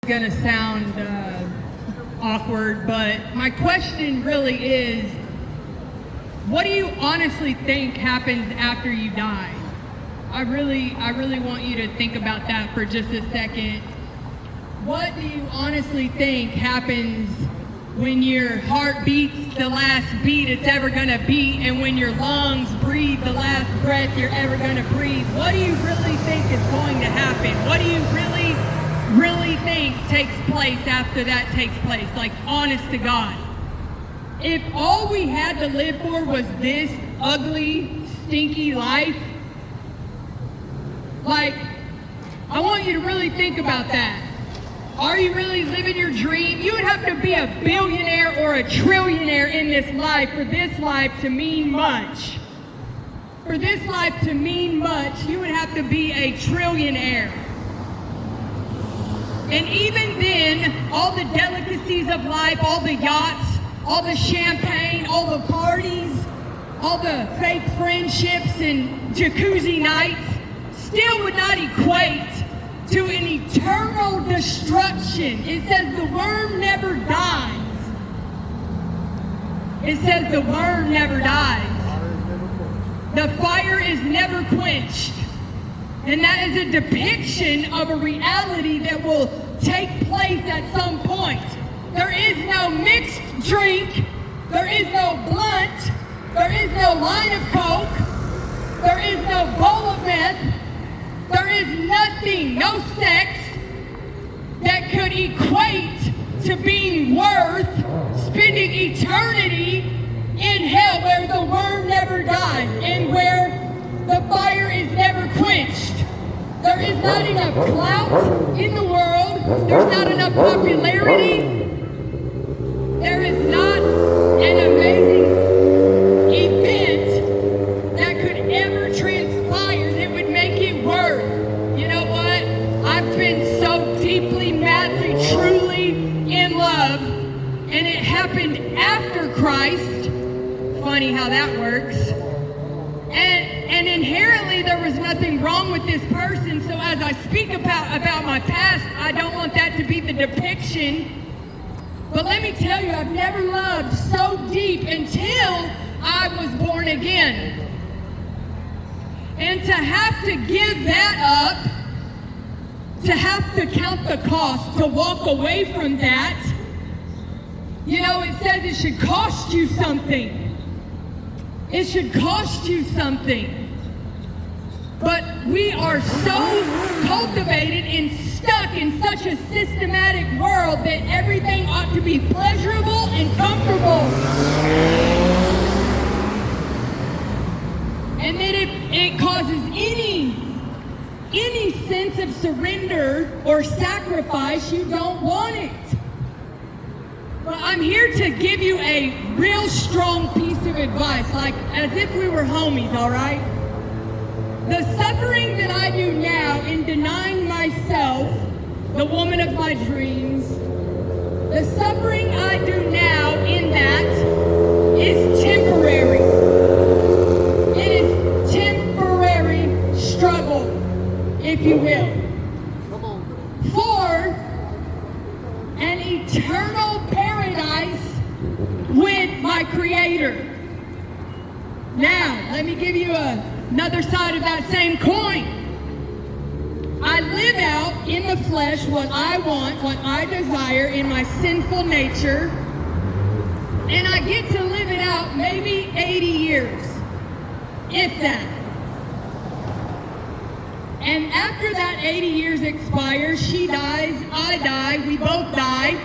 gonna sound awkward, but my question really is, what do you honestly think happens after you die? I really want you to think about that for just a second. What do you honestly think happens when your heart beats the last beat it's ever gonna beat, and when your lungs breathe the last breath you're ever gonna breathe? What do you really think is going to happen? What do you really think takes place after that takes place? Like, honest to God. If all we had to live for was this ugly, stinky life, like, I want you to really think about that. Are you really living your dream? You would have to be a billionaire or a trillionaire in this life for this life to mean much. For this life to mean much, you would have to be a trillionaire. And even then, all the delicacies of life, all the yachts, all the champagne, all the parties, all the fake friendships and jacuzzi nights still would not equate to an eternal destruction. It says the worm never dies. It says the worm never dies. The fire is never quenched. And that is a depiction of a reality that will take place at some point. There is no mixed drink. There is no blunt. There is no line of coke. There is no bowl of meth. There is nothing, no sex, that could equate to being worth spending eternity in hell, where the worm never dies and where the fire is never quenched. There is not enough clout in the world. There's not enough popularity. There is not an amazing event that could ever transpire that would make it worth. You know what? I've been so deeply, madly, truly in love, and it happened after Christ. Funny how that works. And inherently there was nothing wrong with this person, so as I speak about my past, I don't want that to be the depiction. But let me tell you, I've never loved so deep until I was born again. And to have to give that up, to have to count the cost, to walk away from that, you know, it says it should cost you something. It should cost you something. But we are so cultivated and stuck in such a systematic world that everything ought to be pleasurable and comfortable. And that it causes any sense of surrender or sacrifice, you don't want it. Well, I'm here to give you a real strong piece of advice, like as if we were homies, all right? The suffering that I do now in denying myself the woman of my dreams, the suffering I do now in that is temporary. It is temporary struggle, if you will, for an eternal paradise with my Creator. Now, let me give you another side of that same coin. I live out in the flesh what I want, what I desire in my sinful nature, and I get to live it out maybe 80 years, if that. And after that 80 years expires, she dies, I die, we both die.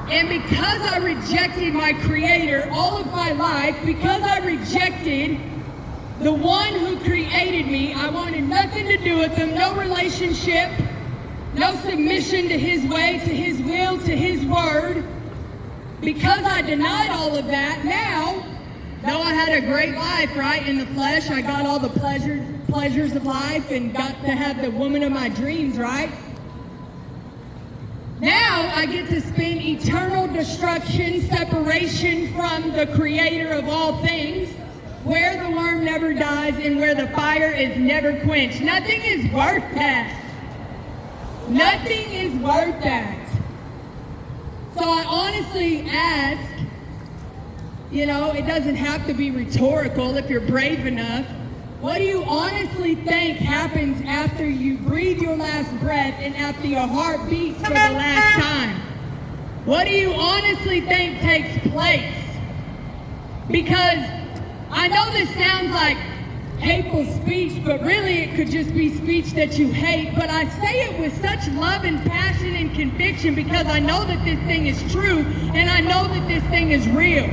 And because I rejected my Creator all of my life, because I rejected the one who created me, I wanted nothing to do with him, no relationship, no submission to his way, to his will, to his word. Because I denied all of that, now, though I had a great life, right, in the flesh, I got all the pleasures of life and got to have the woman of my dreams, right? Now I get to spend eternal destruction, separation from the Creator of all things, where the worm never dies and where the fire is never quenched. Nothing is worth that. Nothing is worth that. So I honestly ask, you know, it doesn't have to be rhetorical if you're brave enough. What do you honestly think happens after you breathe your last breath and after your heart beats for the last time? What do you honestly think takes place? Because I know this sounds like hateful speech, but really it could just be speech that you hate. But I say it with such love and passion and conviction because I know that this thing is true and I know that this thing is real.